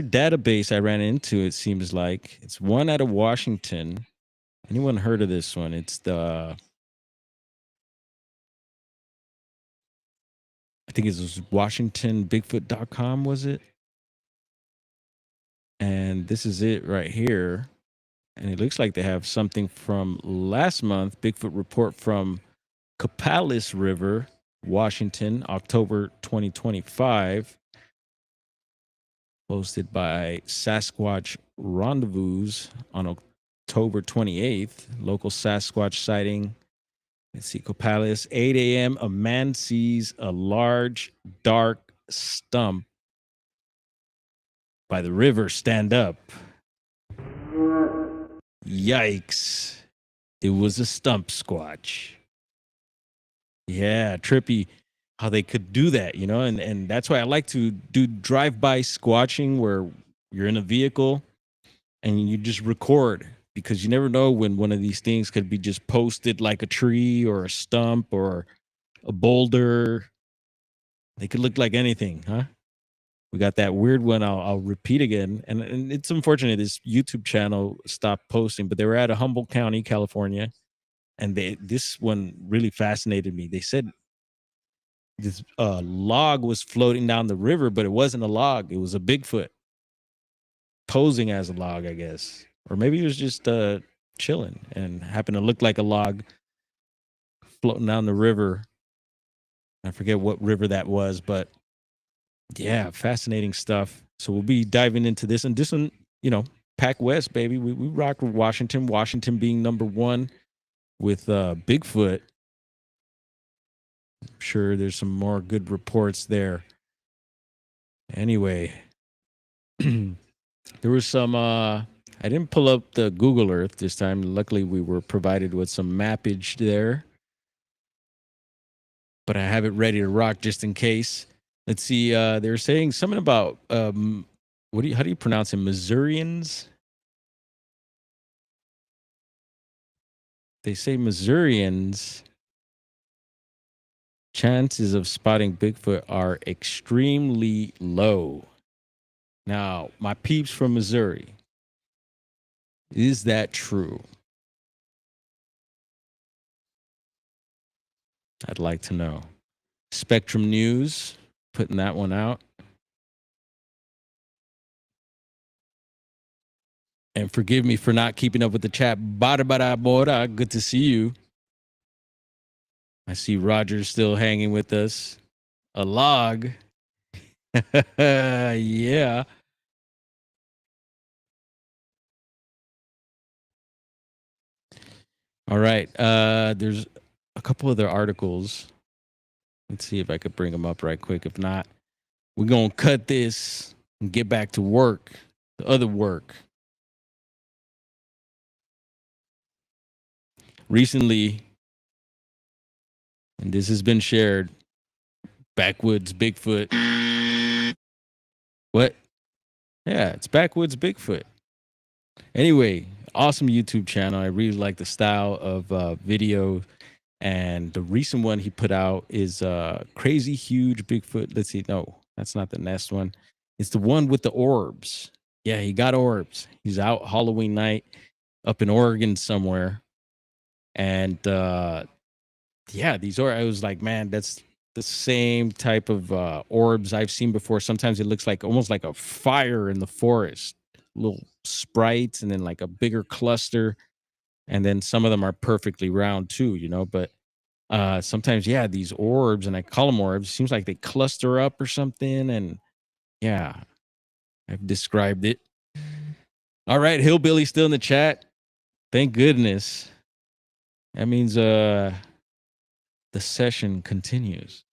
database I ran into, it seems like it's one out of Washington. Anyone heard of this one? It's I think it was WashingtonBigfoot.com, was it? And this is it right here. And it looks like they have something from last month, Bigfoot report from Copalis River, Washington, October 2025. Posted by Sasquatch Rendezvous on October 28th. Local Sasquatch sighting. Let's see, Copalis, 8 a.m. A man sees a large, dark stump by the river stand up. Yikes. It was a stump squatch. Yeah, trippy how they could do that, and that's why I like to do drive-by squatching where you're in a vehicle and you just record, because you never know when one of these things could be just posted like a tree or a stump or a boulder. They could look like anything, huh? We got that weird one. I'll repeat again, and it's unfortunate this YouTube channel stopped posting, but they were at a Humboldt County, California, and this one really fascinated me. They said this log was floating down the river, but it wasn't a log. It was a Bigfoot posing as a log, I guess, or maybe it was just chilling and happened to look like a log floating down the river. I forget what river that was, but yeah, fascinating stuff. So we'll be diving into this, and this one, Pac West, baby. We rock with Washington. Washington being number one with Bigfoot. I'm sure there's some more good reports there. Anyway, there was some. I didn't pull up the Google Earth this time. Luckily, we were provided with some mappage there, but I have it ready to rock just in case. Let's see. They're saying something about how do you pronounce it? Missourians. They say Missourians' chances of spotting Bigfoot are extremely low. Now, my peeps from Missouri, is that true? I'd like to know. Spectrum News putting that one out. And forgive me for not keeping up with the chat. Bada bora, good to see you. I see Roger still hanging with us. A log. Yeah. All right. There's a couple other articles. Let's see if I could bring them up right quick. If not, we're going to cut this and get back to work, the other work. Recently, and this has been shared, Backwoods Bigfoot. What? Yeah, it's Backwoods Bigfoot. Anyway, awesome YouTube channel. I really like the style of video. And the recent one he put out is Crazy Huge Bigfoot. Let's see. No, that's not the next one. It's the one with the orbs. Yeah, he got orbs. He's out Halloween night up in Oregon somewhere. And yeah, these orbs, I was like, man, that's the same type of orbs I've seen before. Sometimes it looks like almost like a fire in the forest, little sprites, and then like a bigger cluster. And then some of them are perfectly round too, but sometimes, yeah, these orbs, and I call them orbs, seems like they cluster up or something. And yeah, I've described it. All right, Hillbilly still in the chat. Thank goodness. That means the session continues.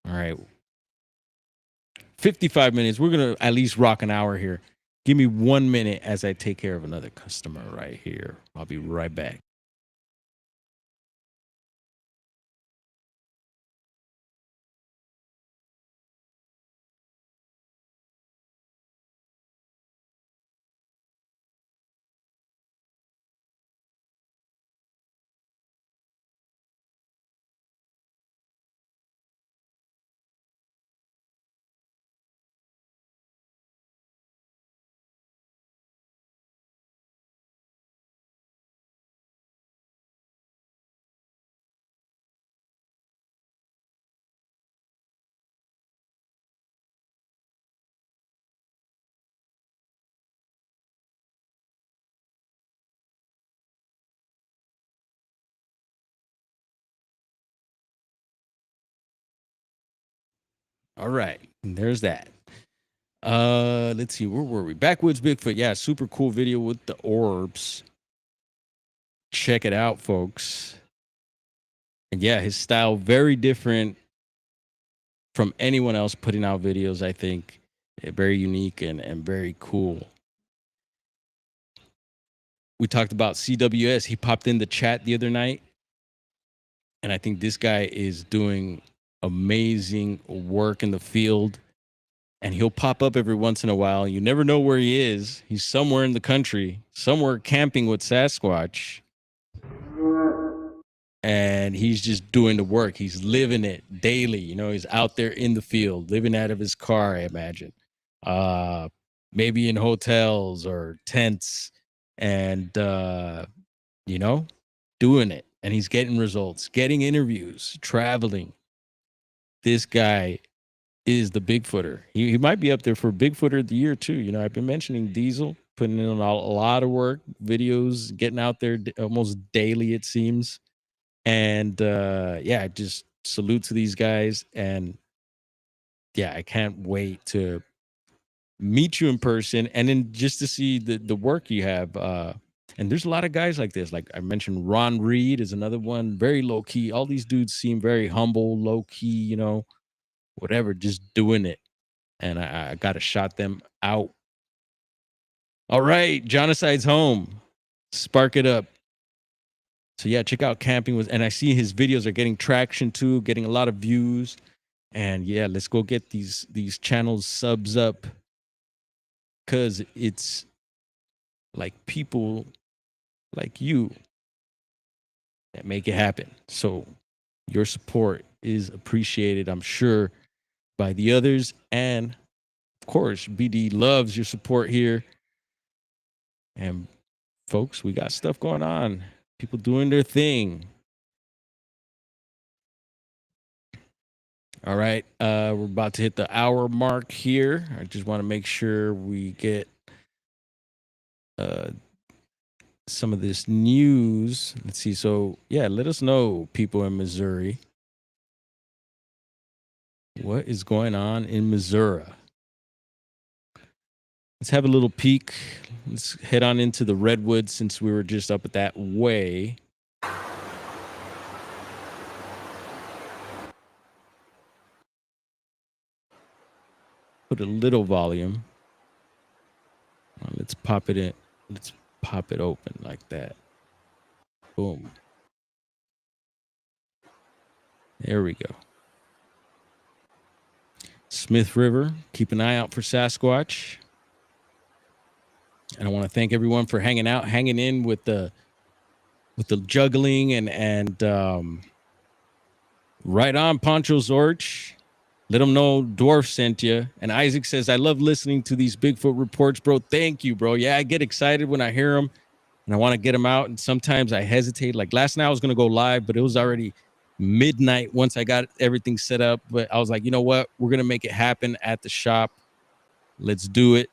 All right. 55 minutes. We're going to at least rock an hour here. Give me 1 minute as I take care of another customer right here. I'll be right back. All right. And there's that. Let's see. Where were we? Backwoods Bigfoot. Yeah, super cool video with the orbs. Check it out, folks. And yeah, his style very different from anyone else putting out videos, I think. Very unique and very cool. We talked about CWS. He popped in the chat the other night. And I think this guy is doing amazing work in the field. And he'll pop up every once in a while. You never know where he is. He's somewhere in the country, somewhere camping with Sasquatch. and he's just doing the work. He's living it daily. You know, he's out there in the field, living out of his car, I imagine. Maybe in hotels or tents, and you know, doing it. And he's getting results, getting interviews, traveling. This guy is the Bigfooter. He might be up there for Bigfooter of the year too. You know, I've been mentioning Diesel, putting in a lot of work, videos, getting out there almost daily, it seems. And yeah, just salute to these guys. And yeah, I can't wait to meet you in person and then just to see the work you have. And there's a lot of guys like this. Like I mentioned, Ron Reed is another one, very low key. All these dudes seem very humble, low key, you know, whatever, just doing it. And I got to shout them out. All right, Jonicide's home. Spark it up. So yeah, check out Camping with, and I see his videos are getting traction too, getting a lot of views. And yeah, let's go get these channels subs up, because it's like people like you that make it happen. So your support is appreciated, I'm sure, by the others. And of course, BD loves your support here. And folks, we got stuff going on. People doing their thing. All right. We're about to hit the hour mark here. I just want to make sure we get some of this news. Let's see. So yeah, let us know, people in Missouri, what is going on in Missouri. Let's have a little peek. Let's head on into the Redwoods since we were just up at that way. Put a little volume. Let's pop it in. Let's pop it open like that. Boom. There we go. Smith River. Keep an eye out for Sasquatch. And I want to thank everyone for hanging out, hanging in with the juggling and right on, Poncho Zorch. Let them know Dwarf sent you. And Isaac says, I love listening to these Bigfoot reports, bro. Thank you, bro. Yeah, I get excited when I hear them and I want to get them out. And sometimes I hesitate. Like last night I was going to go live, but it was already midnight once I got everything set up. But I was like, you know what? We're going to make it happen at the shop. Let's do it.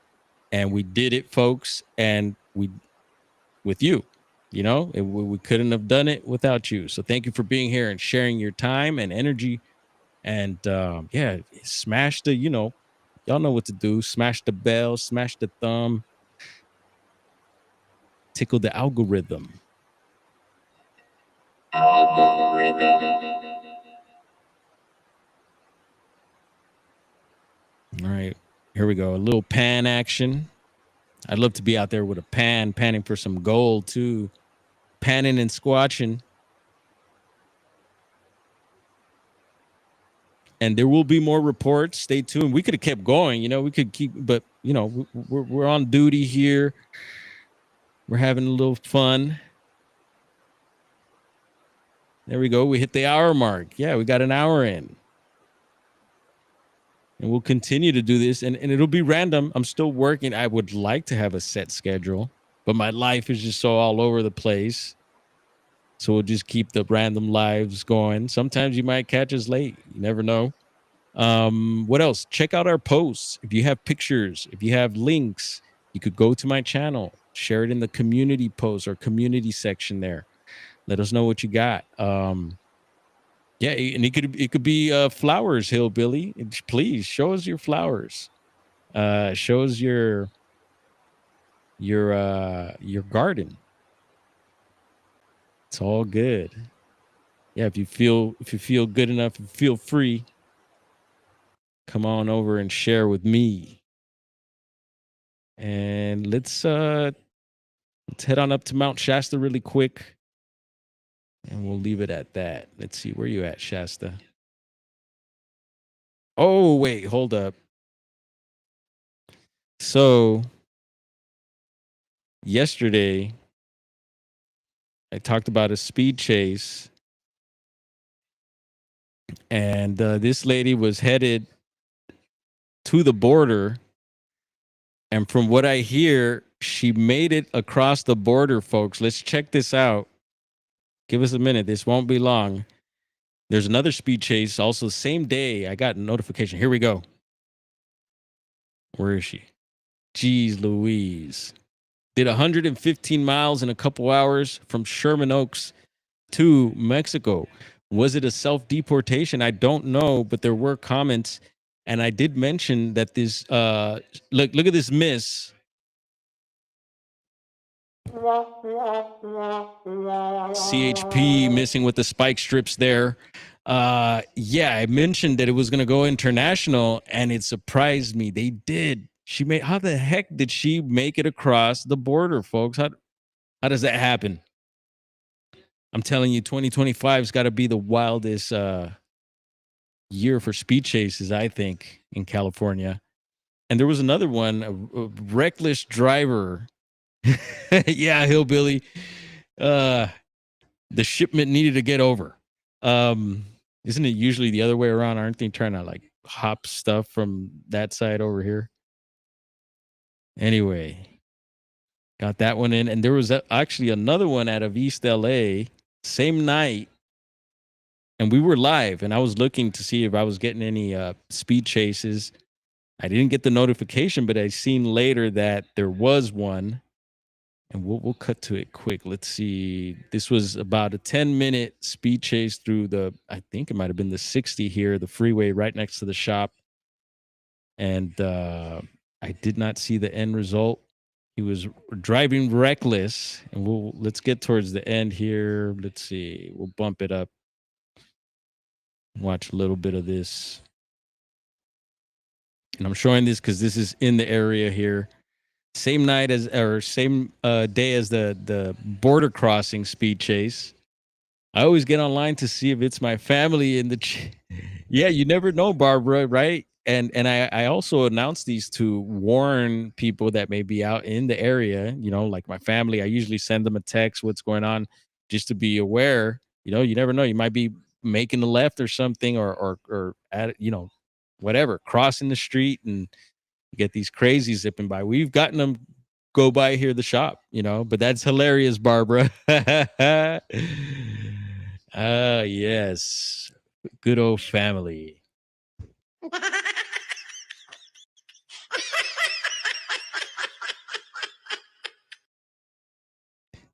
And we did it, folks. And we, with you, you know, we couldn't have done it without you. So thank you for being here and sharing your time and energy. And yeah, smash the, you know, y'all know what to do. Smash the bell, smash the thumb, tickle the algorithm. All right, here we go. A little pan action. I'd love to be out there with a panning for some gold too. Panning and squatching. And there will be more reports. Stay tuned. We could have kept going, you know, we could keep, but you know, we're on duty here. We're having a little fun. There we go. We hit the hour mark. Yeah, we got an hour in. And we'll continue to do this. And it'll be random. I'm still working. I would like to have a set schedule, but my life is just so all over the place. So we'll just keep the random lives going. Sometimes you might catch us late. You never know. What else? Check out our posts. If you have pictures, if you have links, you could go to my channel, share it in the community post or community section there. Let us know what you got. Yeah, and it could be flowers, Hillbilly. Please show us your flowers. Show us your garden. It's all good. Yeah, if you feel good enough, feel free. Come on over and share with me. And let's head on up to Mount Shasta really quick. And we'll leave it at that. Let's see, where you at, Shasta? Oh, wait, hold up. So yesterday, I talked about a speed chase And this lady was headed to the border. And from what I hear, she made it across the border, folks. Let's check this out. Give us a minute. This won't be long. There's another speed chase. Also, same day, I got a notification. Here we go. Where is she? Jeez Louise. Did 115 miles in a couple hours from Sherman Oaks to Mexico. Was it a self-deportation? I don't know, but there were comments. And I did mention that this, look at this miss. CHP missing with the spike strips there. Yeah, I mentioned that it was going to go international, and it surprised me. They did. She made. How the heck did she make it across the border, folks? How does that happen? I'm telling you, 2025's got to be the wildest year for speed chases, I think, in California. And there was another one, a reckless driver. Yeah, hillbilly. The shipment needed to get over. Isn't it usually the other way around? Aren't they trying to like hop stuff from that side over here? Anyway, got that one in. And there was actually another one out of East LA, same night. And we were live, and I was looking to see if I was getting any speed chases. I didn't get the notification, but I seen later that there was one. And we'll cut to it quick. Let's see. This was about a 10-minute speed chase through I think it might have been the 60 here, the freeway right next to the shop. And I did not see the end result. He was driving reckless. And let's get towards the end here. Let's see. We'll bump it up. Watch a little bit of this. And I'm showing this because this is in the area here. Same night same day as the border crossing speed chase. I always get online to see if it's my family in the. Yeah, you never know, Barbara, right? And I also announced these to warn people that may be out in the area. You know, like my family. I usually send them a text, what's going on, just to be aware. You know, you never know. You might be making a left or something, or at whatever, crossing the street and. You get these crazies zipping by. We've gotten them go by here, the shop, but that's hilarious, Barbara. Yes. Good old family.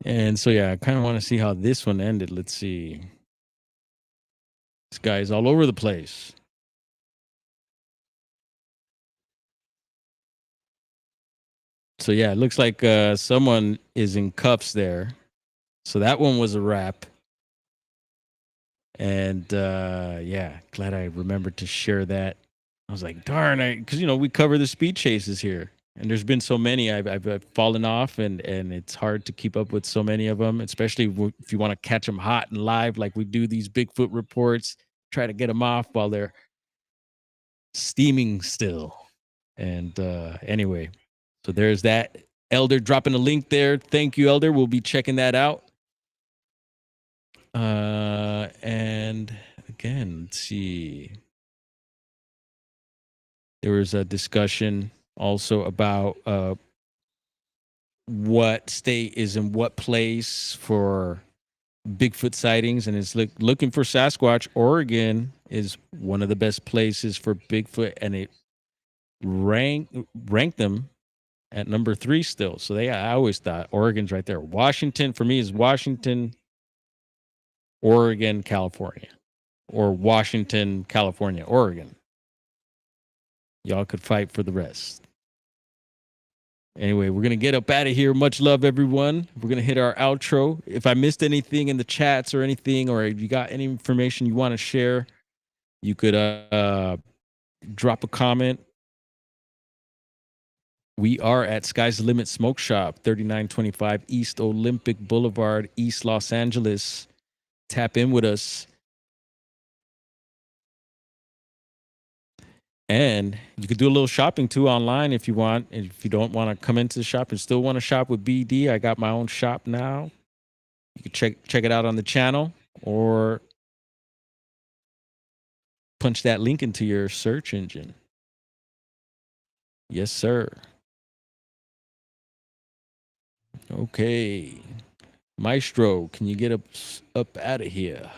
And so, yeah, I kind of want to see how this one ended. Let's see. This guy's all over the place. So, yeah, it looks like someone is in cuffs there. So that one was a wrap. And yeah, glad I remembered to share that. I was like, darn, because we cover the speed chases here, and there's been so many. I've fallen off, and it's hard to keep up with so many of them, especially if you want to catch them hot and live, like we do these Bigfoot reports. Try to get them off while they're steaming still. And anyway, so there's that. Elder dropping a link there. Thank you, Elder. We'll be checking that out. And again, let's see. There was a discussion also about what state is in what place for Bigfoot sightings, and it's looking for Sasquatch. Oregon is one of the best places for Bigfoot, and it ranked them at number 3 still. So I always thought Oregon's right there. Washington for me is Washington, Oregon, California, or Washington, California, Oregon. Y'all could fight for the rest. Anyway, we're going to get up out of here. Much love, everyone. We're going to hit our outro. If I missed anything in the chats or anything, or if you got any information you want to share, you could drop a comment. We are at Sky's the Limit Smoke Shop, 3925 East Olympic Boulevard, East Los Angeles. Tap in with us. And you could do a little shopping too online if you want. And if you don't want to come into the shop and still want to shop with BD, I got my own shop now. You can check it out on the channel, or punch that link into your search engine. Yes, sir. Okay. Maestro, can you get up out of here?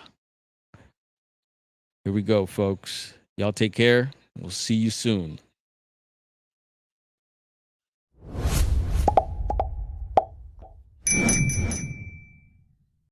Here we go, folks. Y'all take care. We'll see you soon.